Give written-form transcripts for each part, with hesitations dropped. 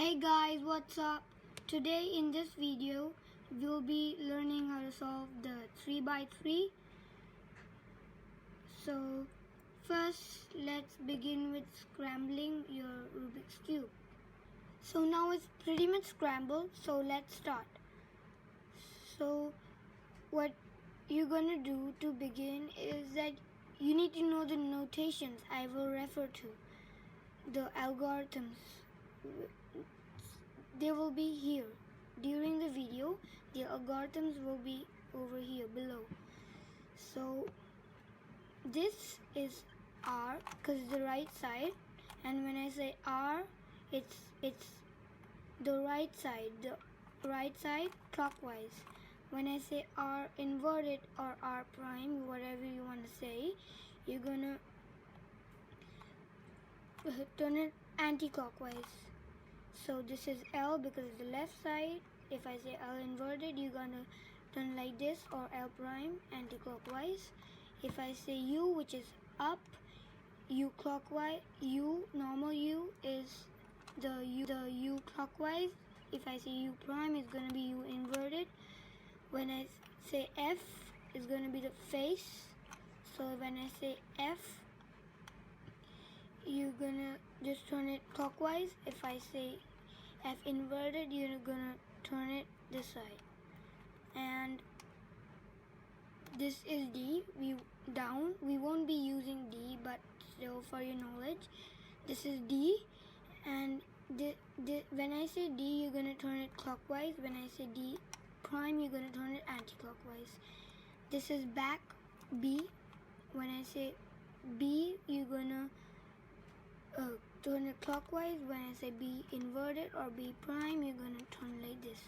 Hey guys, what's up? Today in this video we'll be learning how to solve the 3x3. So first let's begin with scrambling your Rubik's Cube. So now it's pretty much scrambled, so let's start. So what you're gonna do to begin is that you need to know the notations I will refer to, the algorithms. They will be here. During the video, the algorithms will be over here below. So this is R because it's the right side, and when I say R, it's the right side clockwise. When I say R inverted or R prime, whatever you want to say, you're gonna turn it anti-clockwise. So this is L because it's the left side. If I say L inverted, you're gonna turn like this, or L prime anti-clockwise. If I say U, which is up, U clockwise, U normal U is the U clockwise. If I say U prime, it's gonna be U inverted. When I say F, it's gonna be the face. So when I say F, you're gonna just turn it clockwise. If I say F inverted, you're gonna turn it this side. And this is D. Down. We won't be using D, but still for your knowledge, this is D. And when I say D, you're gonna turn it clockwise. When I say D prime, you're gonna turn it anti-clockwise. This is back, B. When I say B, you're gonna turn it clockwise. When I say B inverted or B prime, you're gonna turn like this.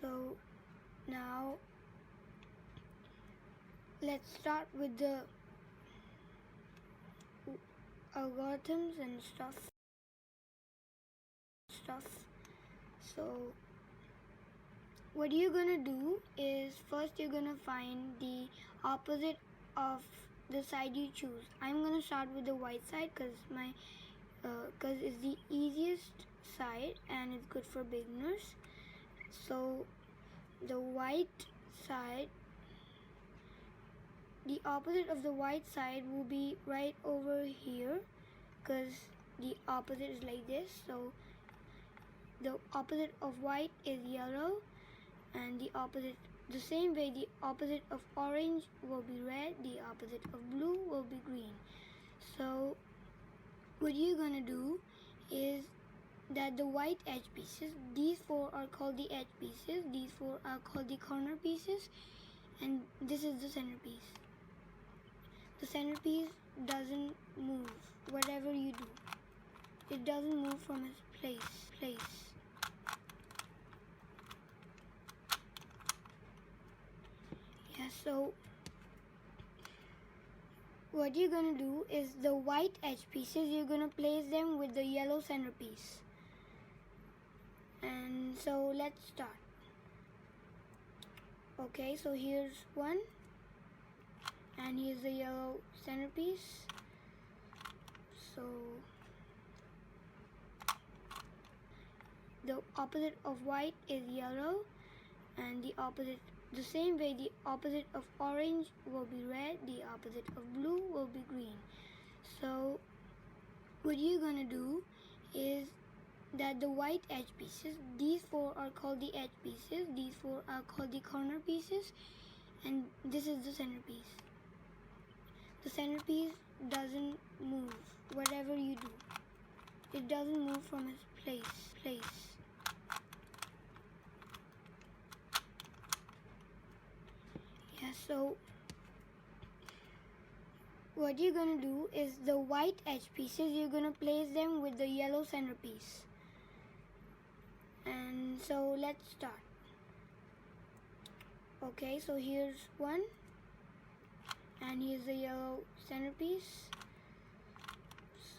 So now let's start with the algorithms and stuff. So what you're gonna do is first you're gonna find the opposite of the side you choose. I'm gonna start with the white side because it's the easiest side and it's good for beginners. So the white side, the opposite of the white side will be right over here because the opposite is like this. So the opposite of white is yellow, and the same way the opposite of orange will be red, the opposite of blue will be green. So what you're gonna do is that the white edge pieces, these four are called the edge pieces, these four are called the corner pieces, and this is the centerpiece. The centerpiece doesn't move whatever you do. It doesn't move from its place. So what you're gonna do is the white edge pieces, you're gonna place them with the yellow centerpiece. And so let's start. Okay, so here's one, and here's the yellow centerpiece. So the opposite of white is yellow, and the same way the opposite of orange will be red, the opposite of blue will be green. So what you're gonna do is that the white edge pieces, these four are called the edge pieces, these four are called the corner pieces, and this is the centerpiece. The centerpiece doesn't move whatever you do. It doesn't move from its place. So what you're gonna do is the white edge pieces, you're gonna place them with the yellow centerpiece. And so let's start. Okay, so here's one, and here's the yellow centerpiece.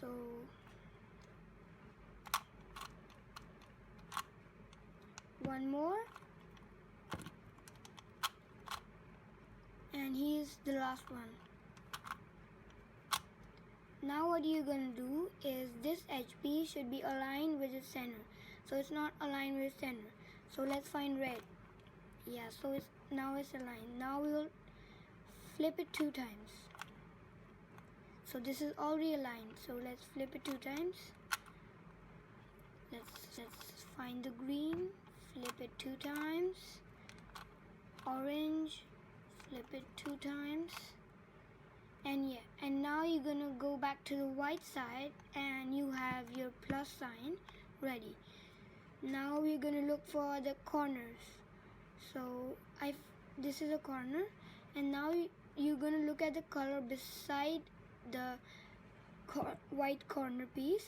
So one more, and here's the last one. now what you're gonna do is this edge piece should be aligned with the center. So it's not aligned with the center. So let's find red. Yeah, so it's aligned. Now we'll flip it 2 times. So this is already aligned. So let's flip it 2 times. Let's find the green. Flip it 2 times. Orange. Flip it 2 times. And yeah, and now you're gonna go back to the white side and you have your plus sign ready. Now we're gonna look for the corners. So this is a corner, and now you're gonna look at the color beside the white corner piece,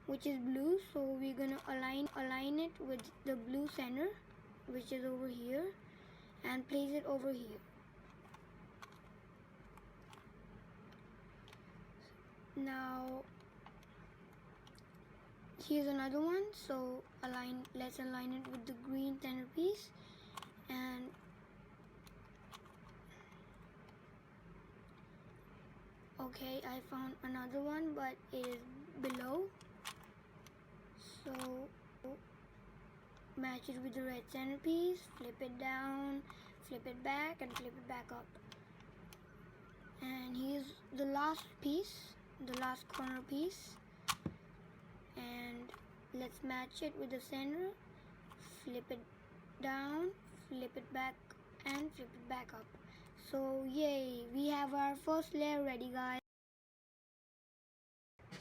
which is blue. So we're gonna align it with the blue center, which is over here, and place it over here. Now here's another one. So let's align it with the green centerpiece, and okay, I found another one, but it is below. So match it with the red centerpiece, flip it down, flip it back, and flip it back up. And here's the last piece, the last corner piece, and let's match it with the center, flip it down, flip it back, and flip it back up. So yay, we have our first layer ready, guys.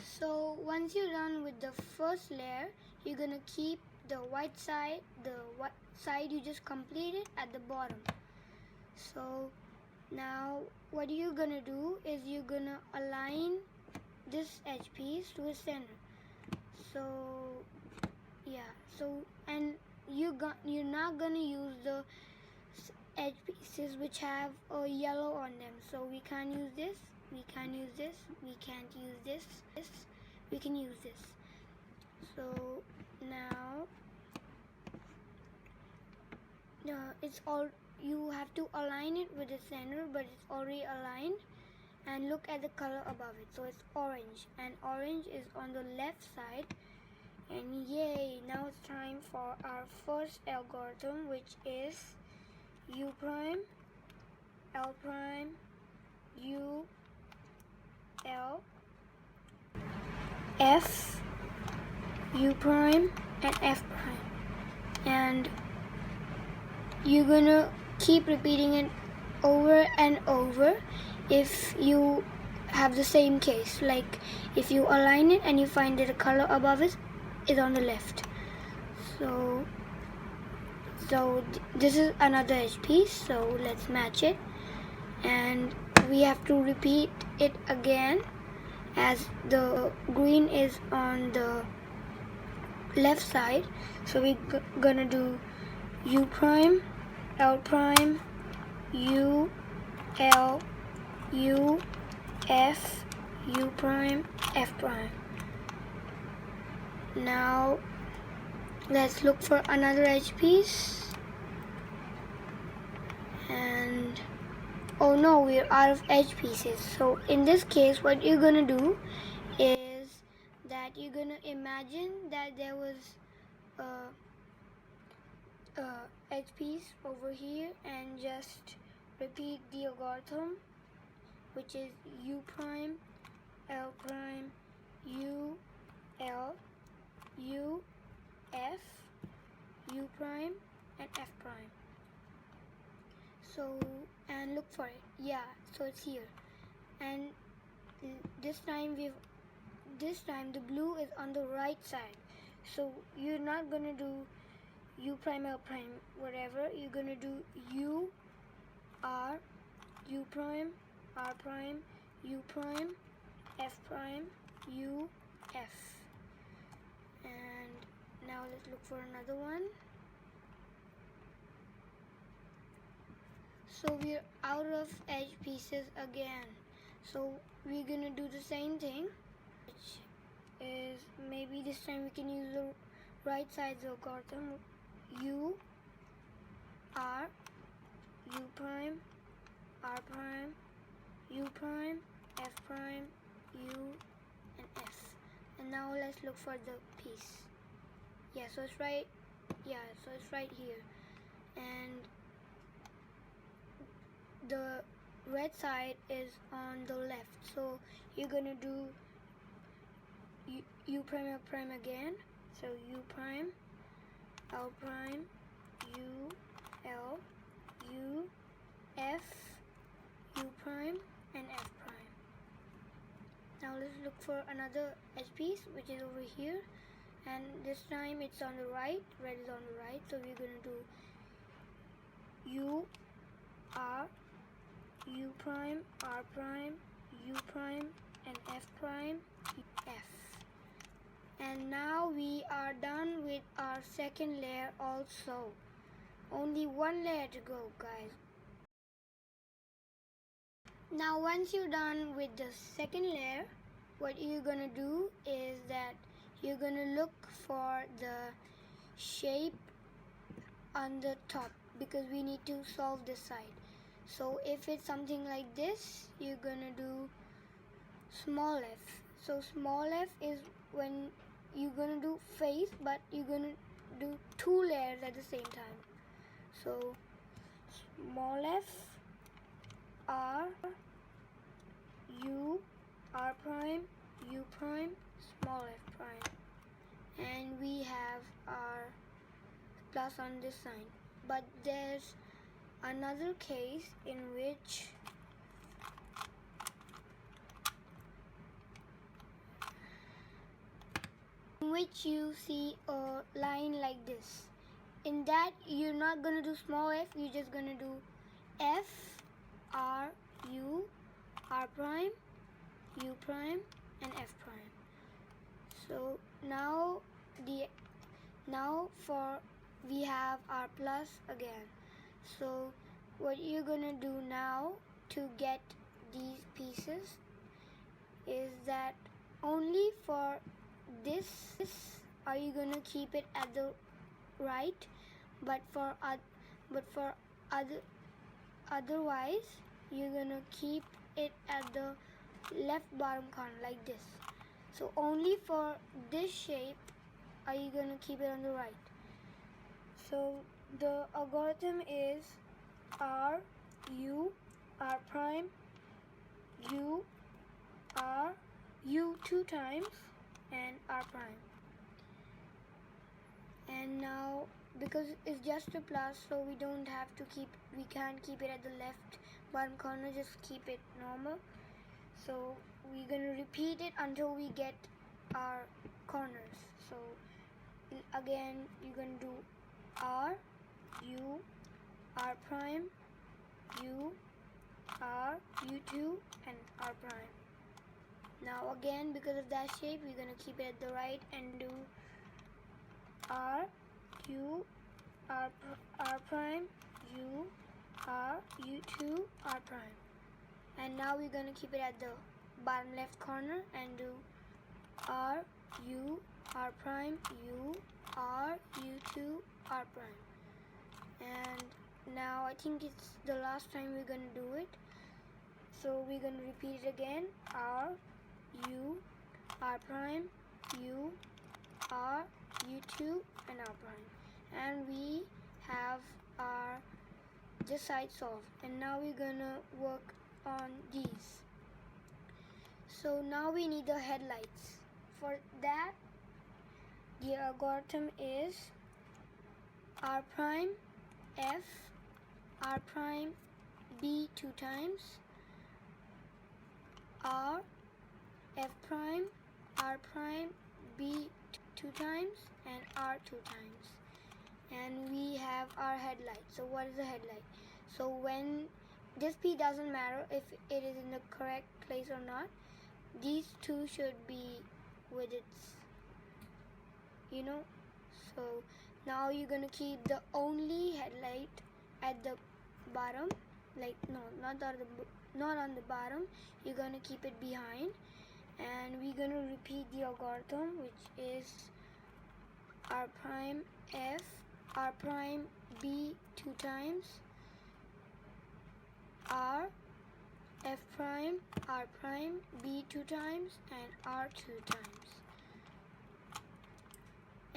So once you're done with the first layer, you're gonna keep the white side you just completed at the bottom. So now what you're gonna do is you're gonna align this edge piece to the center. So yeah, so and you're not gonna use the edge pieces which have a yellow on them. So we can't use this, we can't use this, we can't use this, we can use this. So now you have to align it with the center, but it's already aligned. And look at the color above it. So it's orange, and orange is on the left side. And yay, now it's time for our first algorithm, which is U prime, L prime, U, L, F, U prime, and F prime. And you're gonna keep repeating it over and over if you have the same case. Like if you align it and you find that the color above it is on the left. So this is another edge piece, so let's match it, and we have to repeat it again as the green is on the left side. So we're gonna do U prime, L prime, U, L, U, F, U prime, F prime. Now let's look for another edge piece, and oh no, we're out of edge pieces. So in this case, what you're gonna do is that you're gonna imagine that there was a edge piece over here, and just repeat the algorithm, which is U prime, L prime, U, L, U, F, U prime, and F prime. So, and look for it. Yeah, so it's here. And this time the blue is on the right side. So you're not gonna do U prime, L prime, whatever. You're gonna do U, R, U prime, R prime, U prime, F prime, U, F. And now let's look for another one. So we're out of edge pieces again. So we're gonna do the same thing, which is maybe this time we can use the right side's algorithm. U, R, U prime, R prime, U prime, F prime, U, And now let's look for the piece. Yeah, so it's right. Yeah, so it's right here. And the red side is on the left. So you're gonna do U prime L prime again. So U prime L prime U L U F U prime and F prime. Now let's look for another edge piece which is over here, and this time it's on the right. Red is on the right, so we're gonna do U R U prime R prime U prime and F prime F. And now we are done with our second layer also. Only one layer to go, guys. Now once you're done with the second layer, what you're gonna do is that you're gonna look for the shape on the top, because we need to solve this side. So if it's something like this, you're gonna do small f. So small f is when you're gonna do face, but you're gonna do two layers at the same time. So small f R U R prime U prime small f prime, and we have our plus on this sign. But there's another case in which you see a line like this. In that, you're not gonna do small f, you're just gonna do F R U R prime U prime and F prime. So now we have our plus again. So what you're gonna do now to get these pieces is that only for this are you gonna keep it at the right, but for otherwise you're gonna keep it at the left bottom corner like this. So only for this shape are you gonna keep it on the right. So the algorithm is R U R prime U R U two times and R prime. And now because it's just a plus, so we can't keep it at the left bottom corner, just keep it normal. So we're gonna repeat it until we get our corners. So again, you're gonna do R U R prime U R U2 and R prime. Now again, because of that shape, we're gonna keep it at the right and do R U R prime U R U2 R prime. And now we're gonna keep it at the bottom left corner and do R U R prime U R U2 R prime. And now I think it's the last time we're gonna do it, so we're gonna repeat it again. R U R prime U R U2 and R prime. And we have our this side solved. And now we're gonna work on these. So now we need the headlights. For that, the algorithm is R prime F R prime B two times, R F prime R prime B two times, and R two times. And we have our headlight. So what is the headlight? So when this P doesn't matter if it is in the correct place or not, these two should be with its, so now you're gonna keep the only headlight at the bottom, like not on the bottom, you're gonna keep it behind. And we're gonna repeat the algorithm, which is R prime F R prime B two times, R F prime R prime B two times, and R two times.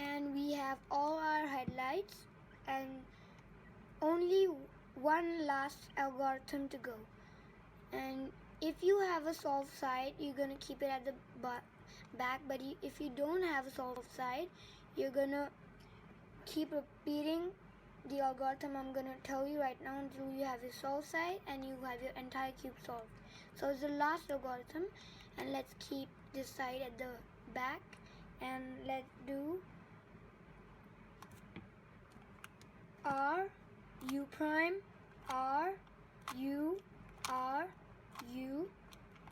and we have all our highlights and only one last algorithm to go. And if you have a solved side, you're gonna keep it at the back, but if you don't have a solved side, you're gonna keep repeating the algorithm I'm gonna tell you right now until you have your solved side and you have your entire cube solved. So it's the last algorithm, and let's keep this side at the back, and let's do R U prime R U R U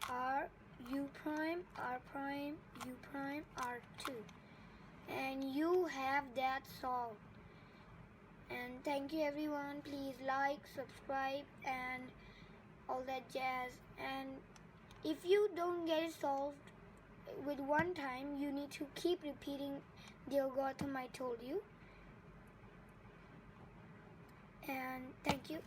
R U prime R prime U prime R2, and you have that solved. And thank you everyone. Please like, subscribe, and all that jazz. And if you don't get it solved with one time, you need to keep repeating the algorithm I told you. And thank you.